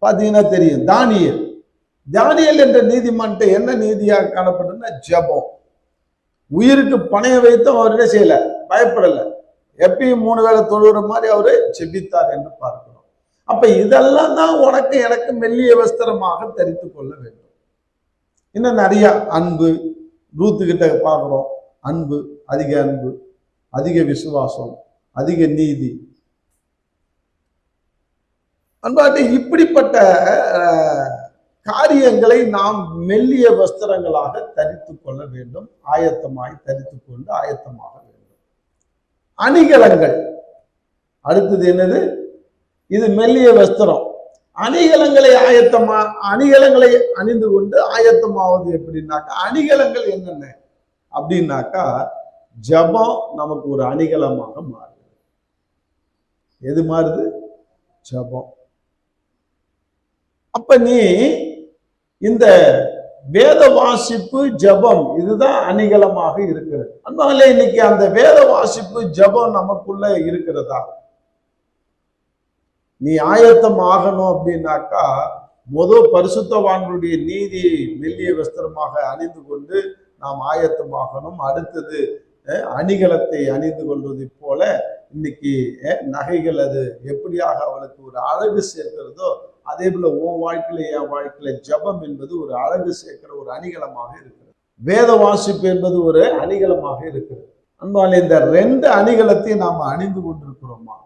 பாத்தீங்கன்னா தெரியும். தானியல் என்ற நீதிமன்றம் என்ன நீதியாக காணப்பட்டதுன்னா ஜபம். உயிருக்கு பணைய வைத்தும் அவர் என்ன செய்யல, பயப்படல. எப்பயும் 3 வேளை தொழுகிற மாதிரி அவரு ஜெபித்தார் என்று பார்க்கிறோம். அப்ப இதெல்லாம் தான் உனக்கு எனக்கு மெல்லிய வஸ்திரமாக தரித்து கொள்ள வேண்டும். இன்னும் நிறைய அன்பு, ரூத்துக்கிட்ட பார்க்கிறோம். அன்பு, அதிக விசுவாசம், அதிக நீதி. அன்பாட்டு இப்படிப்பட்ட காரியங்களை நாம் மெல்லிய வஸ்திரங்களாக தரித்து கொள்ள வேண்டும். தரித்து கொண்டு ஆயத்தமாக வேண்டும். அணிகலங்கள் அடுத்தது என்னது? இது மெல்லிய வஸ்திரம். அணிகலங்களை அணிந்து கொண்டு ஆயத்தமாவது எப்படின்னாக்கா, அணிகலங்கள் என்னென்ன அப்படின்னாக்கா, ஜபம் நமக்கு ஒரு அணிகலமாக மாறுது. எது மாறுது? ஜபம். அப்ப நீ இந்த வேத வாசிப்பு, ஜபம், இதுதான் அணிகலமாக இருக்கிறது. அதனால இன்னைக்கு அந்த வேத வாசிப்பு, ஜபம் நமக்குள்ள இருக்கிறதா? நீ ஆயத்தம் ஆகணும் அப்படின்னாக்கா, பரிசுத்தவான்களுடைய நீதியை மெல்லிய வஸ்திரமாக அணிந்து கொண்டு நாம் ஆயத்தமாகணும். அடுத்தது அணிகலத்தை அணிந்து கொள்வதை போல இன்னைக்கு நகைகள் அது எப்படியாக அவளுக்கு ஒரு அழகு சேர்க்கிறதோ, அதே போல உன் வாழ்க்கையில என் வாழ்க்கையில ஜபம் என்பது ஒரு அழகு சேர்க்கிற ஒரு அணிகலமாக இருக்கிறது. வேத வாசிப்பு என்பது ஒரு அணிகலமாக இருக்கிறது. அன்பால் இந்த 2 அணிகலத்தையும் நாம அணிந்து கொண்டிருக்கிறோமா?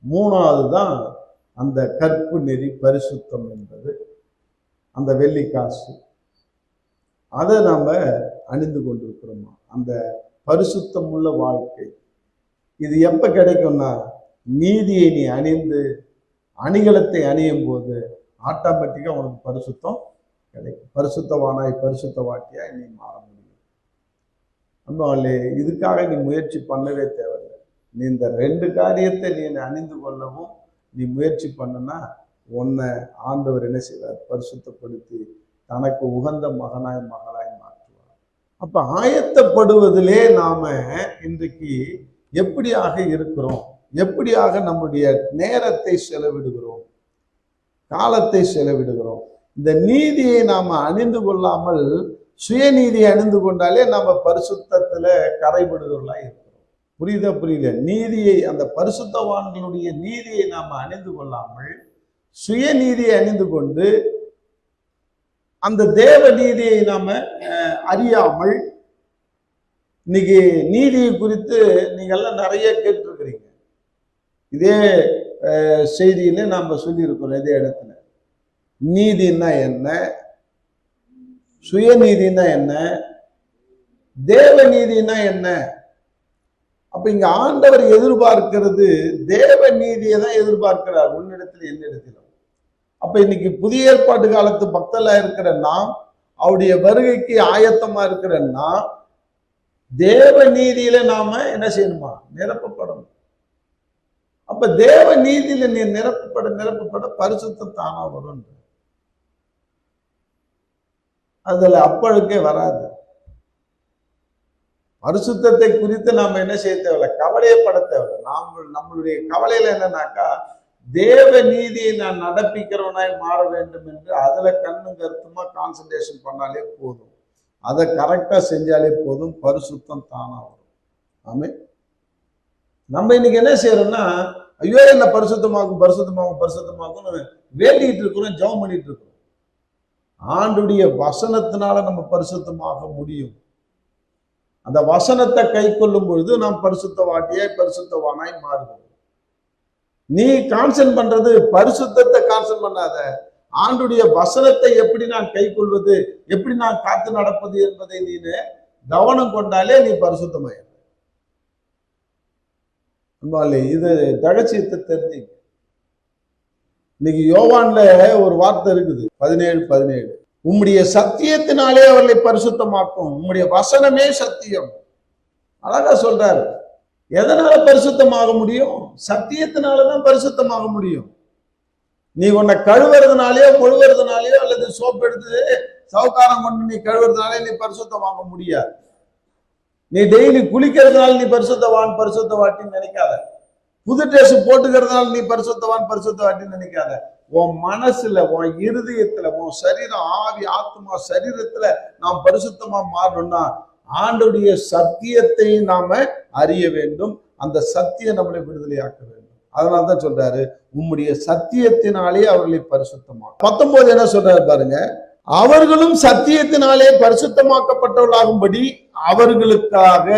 3வது தான் அந்த கற்பு நெறி, பரிசுத்தம் என்பது அந்த வெள்ளிக்காசு. அதை நாம அணிந்து கொண்டிருக்கிறோமா? அந்த பரிசுத்தம் உள்ள வாழ்க்கை. இது எப்ப கிடைக்கும்னா, நீதியை நீ அணிந்து அணிகலத்தை அணியும் போது ஆட்டோமேட்டிக்கா உனக்கு பரிசுத்தம் கிடைக்கும். பரிசுத்தவாட்டியாய் நீ மாற முடியும். அன்பாலே இதுக்காக நீ முயற்சி பண்ணவே தேவையில்லை. நீ இந்த 2 காரியத்தை நீ அணிந்து கொள்ளவும் நீ முயற்சி பண்ணுனா, உன்னை ஆண்டவர் என்ன செய்வார்? பரிசுத்தப்படுத்தி தனக்கு உகந்த மகனாய் மகளாய் மாற்றுவார். அப்ப ஆயத்தப்படுவதிலே நாம இன்றைக்கு எப்படியாக இருக்கிறோம்? எப்படியாக நம்முடைய நேரத்தை செலவிடுகிறோம், காலத்தை செலவிடுகிறோம்? இந்த நீதியை நாம அணிந்து கொள்ளாமல் சுயநீதியை அணிந்து கொண்டாலே நம்ம பரிசுத்தத்துல கரைபடுகிறவர்களா இருக்கிறோம். புரியல? நீதியை, அந்த பரிசுத்தவான்களுடைய நீதியை நாம அணிந்து கொள்ளாமல் சுயநீதியை அணிந்து கொண்டு அந்த தேவ நீதியை நாம அறியாமல், இன்னைக்கு நீதியை குறித்து நீங்க எல்லாம் நிறைய கேட்டிருக்கிறீங்க. இதே செய்தியில நாம சொல்லியிருக்கிறோம். இதே இடத்துல நீதினா என்ன, சுயநீதினா என்ன, தேவ நீதினா என்ன? அப்ப இங்க ஆண்டவர் எதிர்பார்க்கிறது தேவ நீதியை தான் எதிர்பார்க்கிறார், உன்னிடத்தில் என்னிடத்திலும். அப்ப இன்னைக்கு புதிய ஏற்பாட்டு காலத்து பக்தலா இருக்கிற நாம், அவருடைய வருகைக்கு ஆயத்தமா இருக்கிற நாம், தேவ நீதியில நாம என்ன செய்யணுமா? நிரப்பப்படணும். அப்ப தேவ நீதியில நீ நிரப்பப்பட பரிசுத்தம் தானா வரும். அதுல அப்பழுக்கே வராது. பரிசுத்தத்தை குறித்து நாம என்ன செய்ய தேவையில்லை, கவலையப்பட தேவையில்லை. நம்மளுடைய கவலையில என்னன்னாக்கா, தேவ நீதியை நான் நடப்பிக்கிறவனாய் மாற வேண்டும் என்று அதுல கண்ணும் கருத்துமா கான்சன்ட்ரேஷன் பண்ணாலே போதும். அதை கரெக்டா செஞ்சாலே போதும், பரிசுத்தம் தானா வரும். ஆமே. நம்ம இன்னைக்கு என்ன செய்யறோம்னா, ஐயோ என்ன பரிசுத்தமாகும் வேண்டிட்டு இருக்கிறோம், ஜெபம் பண்ணிட்டு இருக்கிறோம். ஆண்டுடைய வசனத்தினால நம்ம பரிசுத்தமாக முடியும். அந்த வசனத்தை கை கொள்ளும் பொழுது நாம் பரிசுத்தவானாய் மாறுகிறோம். நீ கான்சென்ட் பண்றது பரிசுத்தத்தை கான்சென்ட் பண்ணாத, ஆண்டுடைய வசனத்தை எப்படி நான் கை கொள்வது, எப்படி நான் காத்து நடப்பது என்பதை நீ கவனம் கொண்டாலே நீ பரிசுத்தமாயிரு. இது ரகசியத்தை தெரிஞ்சு. இன்னைக்கு யோவான்ல ஒரு வார்த்தை இருக்குது, 17:17. உம்முடைய சத்தியத்தினாலே அவர்களை பரிசுத்தமாக்கும், உம்முடைய வசனமே சத்தியம். அழகா சொல்றாரு. எதனால பரிசுத்தமாக முடியும்? சத்தியத்தினாலதான் பரிசுத்தமாக முடியும். நீ உன்னை கழுவுறதுனாலயோ முழுவதுனாலயோ அல்லது சோப்பு எடுத்து சவுக்காரம் கொண்டு நீ கழுவுறதுனாலே நீ பரிசுத்தமாக முடியாது. நீ டெய்லி குளிக்கிறதுனால நீ பரிசுத்தவாட்டின்னு நினைக்காத. புது ட்ரெஸ் போட்டுக்கிறதுனால நீ பரிசுத்தவாட்டின்னு நினைக்காத. உன் மனசுல, உன் இருதயத்துல, உன் சரீரம், ஆவி, ஆத்மா, சரீரத்துல நாம் பரிசுத்தமா மாறணும்னா ஆண்டவருடைய சத்தியத்தை நாம அறிய வேண்டும். அந்த சத்தியம் நம்மளை விடுதலையாக்க வேண்டும். அதனால்தான் சொல்றாரு, உம்முடைய சத்தியத்தினாலே அவர்களை பரிசுத்தமா. 19 என்ன சொல்றாரு பாருங்க, அவர்களும் சத்தியத்தினாலே பரிசுத்தமாக்கப்பட்டவர்களாகும்படி அவர்களுக்காக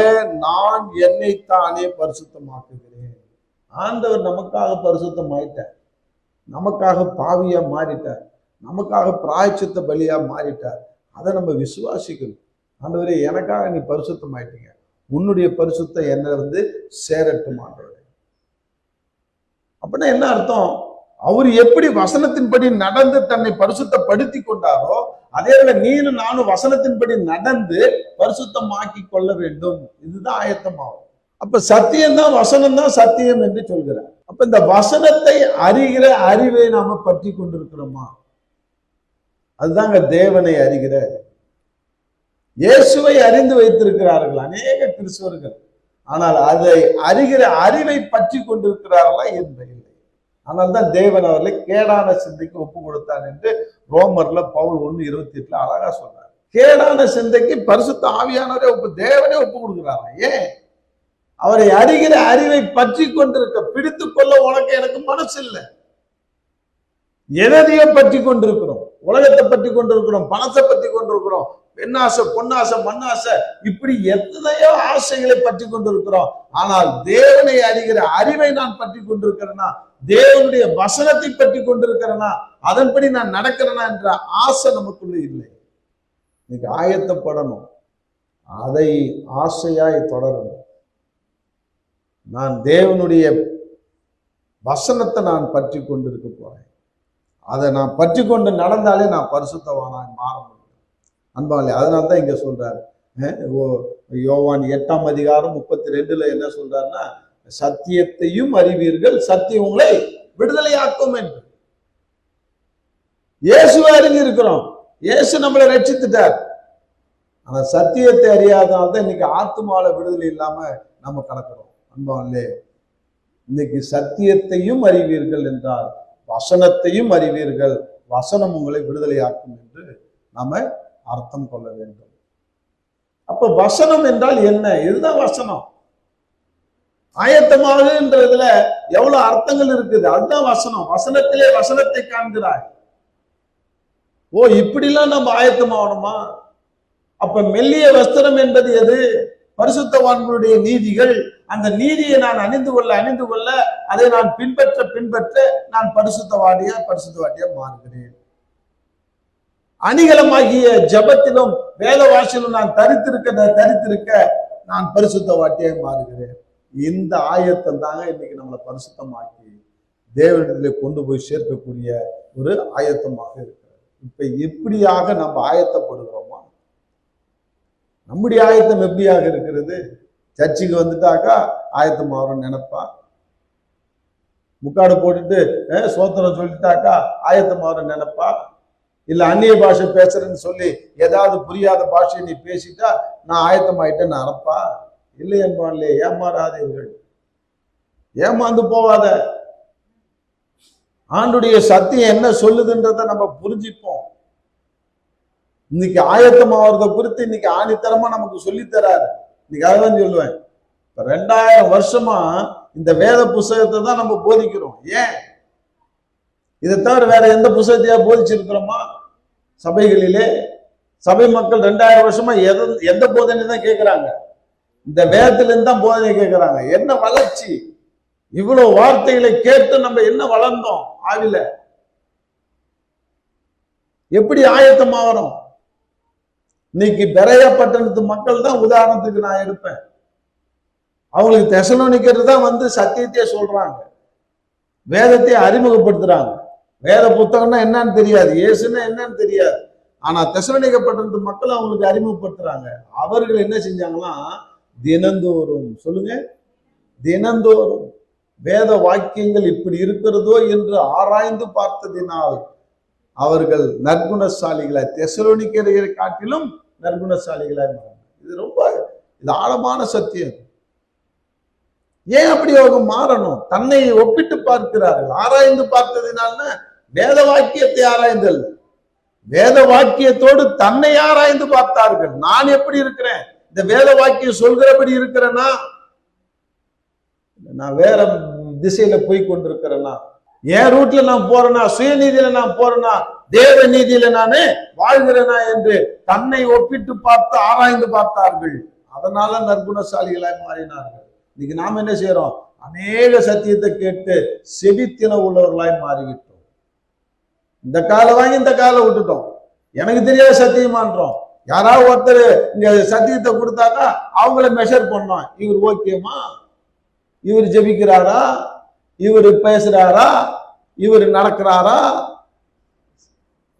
நான் என்னைத்தானே பரிசுத்தமாக்குகிறேன். ஆண்டவர் நமக்காக பரிசுத்தமாயிட்டார், நமக்காக பாவியா மாறிட்டார், நமக்காக பிராயச்சித்த பலியா மாறிட்டார். அதை நம்ம விசுவாசிக்கணும். ஆண்டவரே, எனக்காக நீ பரிசுத்தமாயிட்டீங்க, உன்னுடைய பரிசுத்தம் என்ன சேரட்டும் ஆண்டவரே. அப்படின்னா என்ன அர்த்தம்? அவர் எப்படி வசனத்தின்படி நடந்து தன்னை பரிசுத்தப்படுத்தி கொண்டாரோ அதே போல நீனும் நானும் வசனத்தின்படி நடந்து பரிசுத்தமாக்கி கொள்ள வேண்டும். இதுதான் ஆயத்தமாகும். அப்ப சத்தியம் தான், வசனம் தான் சத்தியம் என்று சொல்கிறார். அப்ப இந்த வசனத்தை அறிகிற அறிவை நாம பற்றி கொண்டிருக்கிறோமா? அதுதாங்க தேவனை அறிகிற. இயேசுவை அறிந்து வைத்திருக்கிறார்கள் அநேக கிறிஸ்தவர்கள், ஆனால் அதை அறிகிற அறிவை பற்றி கொண்டிருக்கிறார்களா இல்லை. ஆனால் தான் தேவன் அவர்களை கேடான சிந்தைக்கு ஒப்பு கொடுத்தார் என்று ரோமர்ல பவுல் 1:28 அழகா சொல்றார். கேடான சிந்தைக்கு பரிசுத்த ஆவியானவரே தேவனே ஒப்பு கொடுக்கிறாரா? ஏன்? அவரை அறிகிற அறிவை பற்றி கொண்டிருக்க, பிடித்து கொள்ள உனக்கு எனக்கு மனசு இல்லை. எதையோ பற்றி கொண்டிருக்கிறோம், உலகத்தை பற்றி கொண்டிருக்கிறோம், பணத்தை பற்றி கொண்டிருக்கிறோம், பெண்ணாசை, பொன்னாசை, மண்ணாசை, இப்படி எத்தனையோ ஆசைகளை பற்றி கொண்டிருக்கிறோம். ஆனால் தேவனை அறிகிற அறிவை நான் பற்றி கொண்டிருக்கிறேன்னா, தேவனுடைய வசனத்தை பற்றி கொண்டிருக்கிறேனா, அதன்படி நான் நடக்கிறேனா என்ற ஆசை நமக்குள்ள இல்லை. இன்னைக்கு ஆயத்தப்படணும், அதை ஆசையாய் தொடரணும். நான் தேவனுடைய வசனத்தை நான் பற்றி கொண்டிருக்க போறேன். அதை நான் பற்றி கொண்டு நடந்தாலே நான் பரிசுத்தவானாய் மாற முடியும். அன்பாலே, அதனால்தான் இங்க சொல்றாரு, யோவான் 8:32 என்ன சொல்றாருன்னா, சத்தியத்தையும் அறிவீர்கள், சத்தியம் உங்களை விடுதலையாக்கும் என்று. இயேசுவை அறிஞ்சிருக்கிறோம், இயேசு நம்மளை ரட்சித்துட்டார். ஆனா சத்தியத்தை அறியாதனால்தான் இன்னைக்கு ஆத்துமால விடுதலை இல்லாம நம்ம கலக்கிறோம். அன்பாலே, இன்னைக்கு சத்தியத்தையும் அறிவீர்கள் என்றால் வசனத்தையும் அறிவீர்கள், வசனம் உங்களை விடுதலையாக்கும் என்று நாம அர்த்தம் கொள்ள வேண்டும். அப்ப வசனம் என்றால் என்ன? இதுதான் வசனம். ஆயத்தமாகுன்றதுல எவ்வளவு அர்த்தங்கள் இருக்குது, அதுதான் வசனம். வசனத்திலே வசனத்தை காண்கிறாய். ஓ, இப்படிலாம் நம்ம ஆயத்தமாகணுமா? அப்ப மெல்லிய வஸ்திரம் என்பது எது? பரிசுத்தவான்களுடைய நீதிகள். அந்த நீதியை நான் அணிந்து கொள்ள அதை நான் பின்பற்ற நான் பரிசுத்தவாட்டியா மாறுகிறேன். அணிகலமாகிய ஜபத்திலும் வேத வாசியிலும் நான் தரித்திருக்க நான் பரிசுத்தவாட்டியா மாறுகிறேன். இந்த ஆயத்தம் தாங்க இன்னைக்கு நம்மளை பரிசுத்தமாக்கி தேவனிடத்திலே கொண்டு போய் சேர்க்கக்கூடிய ஒரு ஆயத்தமாக இருக்கிறது. இப்ப இப்படியாக நம்ம ஆயத்தப்படுகிறோமா? நம்முடைய ஆயத்தம் எப்படியாக இருக்கிறது? சர்ச்சுக்கு வந்துட்டாக்கா ஆயத்தம் ஆகிறோம்னு நினைப்பா, முக்காடு போட்டுட்டு சோத்திரம் சொல்லிட்டாக்கா ஆயத்தம் ஆகிறோம்னு நினைப்பா, இல்ல அந்நிய பாஷை பேசுறேன்னு சொல்லி ஏதாவது புரியாத பாஷையை நீ பேசிட்டா நான் ஆயத்தமாயிட்டேன்னு அறப்பா? இல்லை என்பான்லே, ஏமாறாதீர்கள், ஏமாந்து போவாத. ஆண்டுடைய சத்தியம் என்ன சொல்லுதுன்றத நம்ம புரிஞ்சுப்போம். இன்னைக்கு ஆயத்தமாவத குறித்து இன்னைக்கு ஆணித்தரமா நமக்கு சொல்லித்தராரு. இன்னைக்கு அதான் சொல்லுவேன், இப்ப 2000 வருஷமா இந்த வேத புஸ்தகத்தை தான் நம்ம போதிக்கிறோம். ஏன்? இதை தவிர வேற எந்த புஸ்தகத்தையா போதிச்சிருக்கிறோமா? சபைகளிலே சபை மக்கள் 2000 வருஷமா எந்த போதனை தான் கேட்கிறாங்க? இந்த வேதத்திலிருந்து தான் போதனை கேட்கிறாங்க. என்ன வளர்ச்சி! இவ்வளவு வார்த்தைகளை கேட்டு நம்ம என்ன வளர்ந்தோம் ஆவில? எப்படி ஆயத்தமாகறோம்? இன்னைக்கு பெரையா பட்டணத்து மக்கள் தான் உதாரணத்துக்கு நான் எடுப்பேன். அவங்களுக்கு தெசலோனிக்கர் தான் சத்தியத்தையே சொல்றாங்க, வேதத்தை அறிமுகப்படுத்துறாங்க. வேத புத்தகம்னா என்னன்னு தெரியாது, இயேசுன்னா என்னன்னு தெரியாது. ஆனா தெசலோனிக்க பட்டணத்து மக்கள் அவங்களுக்கு அறிமுகப்படுத்துறாங்க. அவர்கள் என்ன செஞ்சாங்கன்னா, தினந்தோறும் சொல்லுங்க, தினந்தோறும் வேத வாக்கியங்கள் இப்படி இருக்கிறதோ என்று ஆராய்ந்து பார்த்ததினால் அவர்கள் நற்குணசாலிகளை, தெசலோனிக்கரை காட்டிலும் நற்குணசாலிகளாய் மாறாங்க. இது ஆழமான சத்தியம். ஏன் அப்படி அவங்க மாறணும்? தன்னை ஒப்பிட்டு பார்க்கிறார்கள். ஆராய்ந்து பார்த்ததினால வேத வாக்கியத்தை ஆராய்ந்தல், வேத வாக்கியத்தோடு தன்னை ஆராய்ந்து பார்த்தார்கள். நான் எப்படி இருக்கிறேன்? இந்த வேத வாக்கியம் சொல்கிறபடி இருக்கிறேன்னா, நான் வேற திசையில போய் கொண்டிருக்கிறேன்னா, என் ரூட்ல நான் போறேன்னா, சுயநீதியில நான் போறேன்னா, தேவ நீதியில நானே வாழ்கிறேனா என்று தன்னை ஒப்பிட்டு பார்த்து ஆராய்ந்து பார்த்தார்கள். அதனால நற்குணசாலிகளாய் மாறினார்கள். இன்னைக்கு நாம் என்ன செய்யறோம்? அநேக சத்தியத்தை கேட்டு செவித்தின உள்ளவர்களாய் மாறிவிட்டோம். இந்த காலை வாங்கி இந்த காலை விட்டுட்டோம். எனக்கு தெரியாத சத்தியமான்றோம். யாராவது ஒருத்தர் இங்க சத்தியத்தை கொடுத்தாக்கா அவங்கள மெஷர் பண்ணோம். இவர் ஓகேமா, இவர் ஜெபிக்கிறாரா, இவர் பேசுறாரா, இவர் நடக்கிறாரா,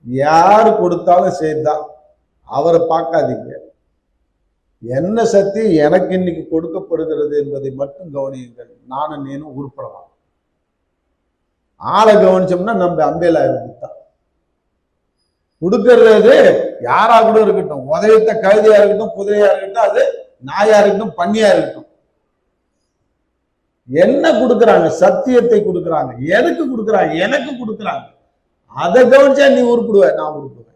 யாரு கொடுத்தாலும் சரிதான், அவரை பார்க்காதீங்க. என்ன சக்தி எனக்கு இன்னைக்கு கொடுக்கப்படுகிறது என்பதை மட்டும் கவனியுங்கள். நானும் நீனும் உருப்படலாம். ஆளை கவனிச்சோம்னா நம்ம அம்பேலா தான் கொடுக்கறது. யாரா கூட இருக்கட்டும், உதவித்த கழுதையா இருக்கட்டும், குதிரையா இருக்கட்டும், அது நாயா இருக்கட்டும், பன்னியா இருக்கட்டும், என்ன கொடுக்குறாங்க? சத்தியத்தை கொடுக்குறாங்க. எதுக்கு கொடுக்குறாங்க? எனக்கு கொடுக்குறாங்க. அதை கவனிச்சா நீ உருப்பிடுவ, நான் உருப்பிடுவேன்.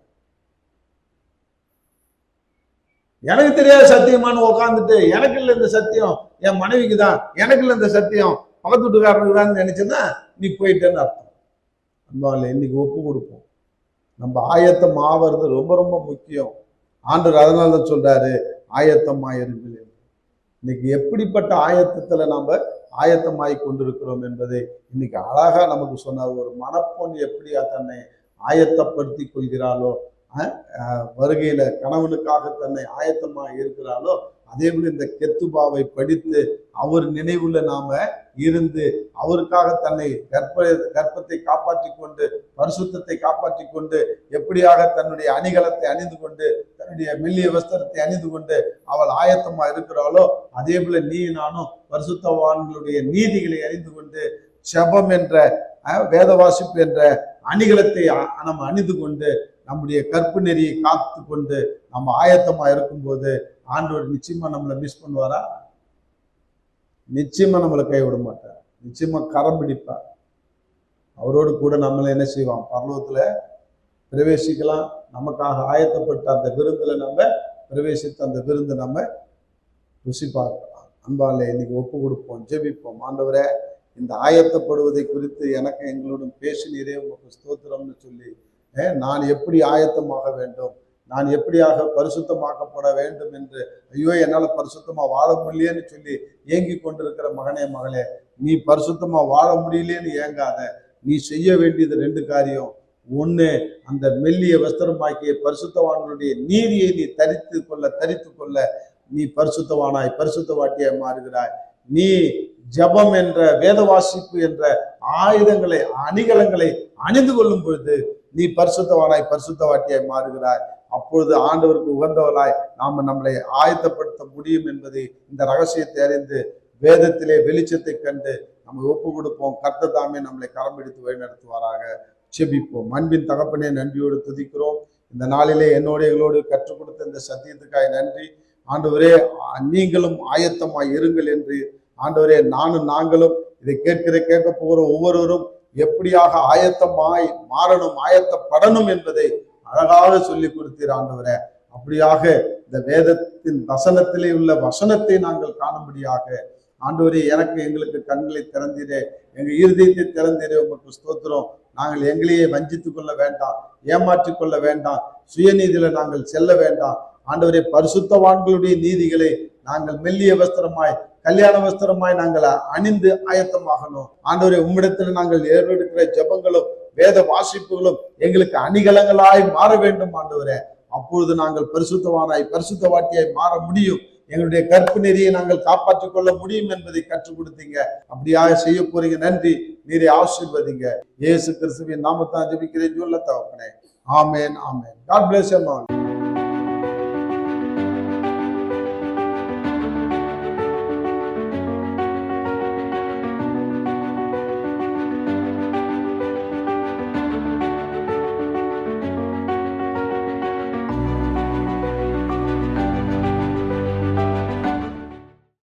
எனக்கு தெரியாத சத்தியமானு உட்காந்துட்டு எனக்கு இல்லை இந்த சத்தியம், என் மனைவிக்கு தான், எனக்கு இல்லை இந்த சத்தியம், பக்கத்து வீட்டுக்காரனுக்கு தான் நினைச்சேன்னா நீ போயிட்டேன்னு அர்த்தம். நம்ம இன்னைக்கு ஒப்பு கொடுப்போம். நம்ம ஆயத்தம் ஆவது ரொம்ப ரொம்ப முக்கியம். ஆண்டவர் அதனால தான் சொல்றாரு ஆயத்தமாயிருங்கள். இன்னைக்கு எப்படிப்பட்ட ஆயத்தத்துல நாம ஆயத்தமாய் கொண்டிருக்கிறோம் என்பதை இன்னைக்கு அழகா நமக்கு சொன்னார். ஒரு மணப்பொன் எப்படி தன்னை ஆயத்தப்படுத்தி கொள்கிறாளோ, வருகையில கணவனுக்காக தன்னை ஆயத்தமாக இருக்கிறாளோ, அதே போல இந்த கெத்துபாவை படித்து அவர் நினைவுல நாம இருந்து அவருக்காக தன்னை கர்ப்பத்தை காப்பாற்றி கொண்டு பரிசுத்தத்தை காப்பாற்றி கொண்டு எப்படியாக தன்னுடைய அணிகலத்தை அணிந்து கொண்டு தன்னுடைய மெல்லிய வஸ்திரத்தை அணிந்து கொண்டு அவள் ஆயத்தமா இருக்கிறாளோ, அதே போல நீ நானும் பரிசுத்தவான்களுடைய நீதிகளை அறிந்து கொண்டு செபம் என்ற வேத வாசிப்பு என்ற அணிகலத்தை நம்ம அணிந்து கொண்டு நம்முடைய கற்பு நெறியை காத்து கொண்டு நம்ம ஆயத்தமா இருக்கும்போது ஆண்டவர் நிச்சயமா நம்மளை மிஸ் பண்ணுவாரா? நிச்சயமா நம்மளை கைவிட மாட்டார். நிச்சயமா கரம் பிடிப்பார். அவரோடு கூட நம்மளை என்ன செய்வான்? பரலோகத்துல பிரவேசிக்கலாம். நமக்காக ஆயத்தப்பட்ட அந்த விருந்துல நம்ம பிரவேசித்து அந்த விருந்து நம்ம ருசி பார்க்கலாம். அன்பாலே இன்னைக்கு ஒப்பு கொடுப்போம், ஜெபிப்போம். ஆண்டவரே, இந்த ஆயத்தப்படுவதை குறித்து எனக்கு எங்களோடும் பேசினீரே, உங்களுக்கு ஸ்தோத்திரம்னு சொல்லி நான் எப்படி ஆயத்தமாக வேண்டும், நான் எப்படியாக பரிசுத்தமாக்கப்பட வேண்டும் என்று, ஐயோ என்னால பரிசுத்தமா வாழ முடியலேன்னு சொல்லி ஏங்கி கொண்டிருக்கிற மகனே மகளே, நீ பரிசுத்தமா வாழ முடியலேன்னு ஏங்காத. நீ செய்ய வேண்டியது 2 காரியம். ஒண்ணு, அந்த மெல்லிய வஸ்திரமாக்கிய பரிசுத்தவான்களுடைய நீதியை நீ தரித்து கொள்ள நீ பரிசுத்தவானாய் பரிசுத்தவாட்டியாய் மாறுகிறாய். நீ ஜபம் என்ற வேத வாசிப்பு என்ற ஆயுதங்களை அணிகலங்களை அணிந்து கொள்ளும் பொழுது நீ பரிசுத்தவானாய் பரிசுத்தவாட்டியாய் மாறுகிறாய். அப்பொழுது ஆண்டவருக்கு உகந்தவளாய் நாம நம்மளை ஆயத்தப்படுத்த முடியும் என்பதை இந்த ரகசியத்தை அறிந்து வேதத்திலே வெளிச்சத்தை கண்டு நம்ம ஒப்பு கொடுப்போம். கர்த்தர் தாமே நம்மளை கரம் பிடித்து வழிநடத்துவாராக. செபிப்போம். அன்பின் தகப்பனே, நன்றியோடு துதிக்கிறோம். இந்த நாளிலே என்னோடு எங்களோடு கற்றுக் கொடுத்த இந்த சத்தியத்துக்காய் நன்றி. ஆண்டவரே, நீங்களும் ஆயத்தமாய் இருங்கள் என்று ஆண்டவரே, நாங்களும் இதை கேட்க போகிற ஒவ்வொருவரும் எப்படியாக ஆயத்தமாய் மாறணும், ஆயத்தப்படணும் என்பதை அழகாக சொல்லி கொடுத்தீர் ஆண்டவரே. அப்படியாக இந்த வேதத்தின் வசனத்திலே உள்ள வசனத்தை நாங்கள் காணும்படியாக ஆண்டவரே, எங்களுக்கு கண்களை திறந்தீரே, எங்க இருதயத்தை திறந்தீரே. உங்களுக்கு ஸ்தோத்திரம். நாங்கள் எங்களையே வஞ்சித்துக் கொள்ள வேண்டாம், ஏமாற்றிக் கொள்ள வேண்டாம், சுயநீதியில நாங்கள் செல்ல வேண்டாம். ஆண்டவரே, பரிசுத்தவான்களுடைய நீதிகளை நாங்கள் மெல்லிய வஸ்திரமாய் கல்யாண வஸ்திரமாய் நாங்கள் அணிந்து ஆயத்தமாகணும். ஆண்டவரே, உம்மிடத்தில் நாங்கள் ஏறெடுக்கிற ஜபங்களும் வேத வாசிப்புகளும் எங்களுக்கு அணிகலங்களாய் மாற வேண்டும் ஆண்டவரே. அப்பொழுது நாங்கள் பரிசுத்தவானாய் பரிசுத்தவாட்டியாய் மாற முடியும். எங்களுடைய கற்பு நெறியை நாங்கள் காப்பாற்றிக் கொள்ள முடியும் என்பதை கற்றுக் கொடுத்தீங்க. அப்படியாக செய்ய போறீங்க. நன்றி. நீரை ஆசீர்வதிங்க. இயேசு கிறிஸ்துவின் நாமத்தான் ஜெபிக்கிறேன் சொல்ல தகப்பனே. ஆமேன், ஆமேன். God bless you all.